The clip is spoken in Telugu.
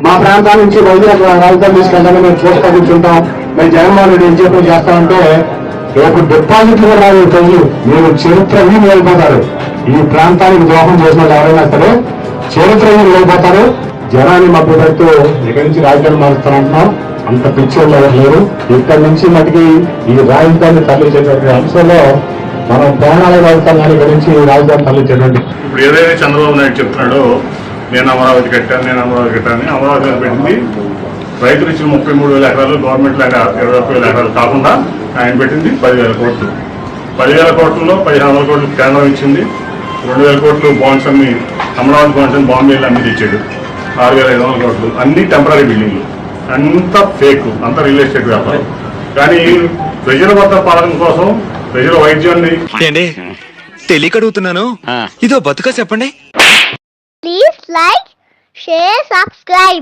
మా ప్రాంతాల నుంచి వైద్యులకు రాజధాని తీసుకెళ్ళాలని మేము చూస్తూ కూర్చుంటాం. మేము జగన్మోహన్ రెడ్డి ఏం చెప్పి చేస్తామంటే రేపు డిపాజిట్లు కూడా రాదు ప్రజలు, మీరు చరిత్రని వెళ్ళిపోతారు. ఈ ప్రాంతానికి ద్రోహం చేసిన వాళ్ళు ఎవరైనా సరే చరిత్రని వెళ్ళిపోతారు. జనాన్ని మభ్య పెడుతూ ఇక్కడి నుంచి రాజధాని మారుస్తానంటున్నాం. అంత పిచ్చోళ్ళు ఎవరు లేరు. ఇక్కడి నుంచి మటుకి ఈ రాజధాని తరలించేటువంటి అంశంలో మనం ప్రాణాలు వాడతాం. దాని గురించి రాజధాని తరలించేటువంటి ఇప్పుడు ఏదైతే చంద్రబాబు నాయుడు చెప్తున్నాడో నేను అమరావతి కట్టాను అని అమరావతి పెట్టింది రైతులు ఇచ్చిన 33,000 ఎకరాలు గవర్నమెంట్ లాగా 21,000 ఎకరాలు కాకుండా ఆయన పెట్టింది 10,000 కోట్లు. 10,000 కోట్లలో 1,500 కోట్లు కేంద్రం ఇచ్చింది. 2,000 కోట్లు బాండ్స్ అన్ని అమరావతి బాండ్స్ అని బాంబేలో అన్ని తెచ్చాడు. 6,500 కోట్లు అన్ని టెంపరీ బిల్డింగ్లు, అంత ఫేక్, అంత రియల్ ఎస్టేట్ వ్యాపారం. కానీ ప్రజల వద్ద పాలన కోసం ప్రజల వైద్యాన్ని తెలియక అడుగుతున్నాను, ఇదో బతుక చెప్పండి. Please like, share, subscribe.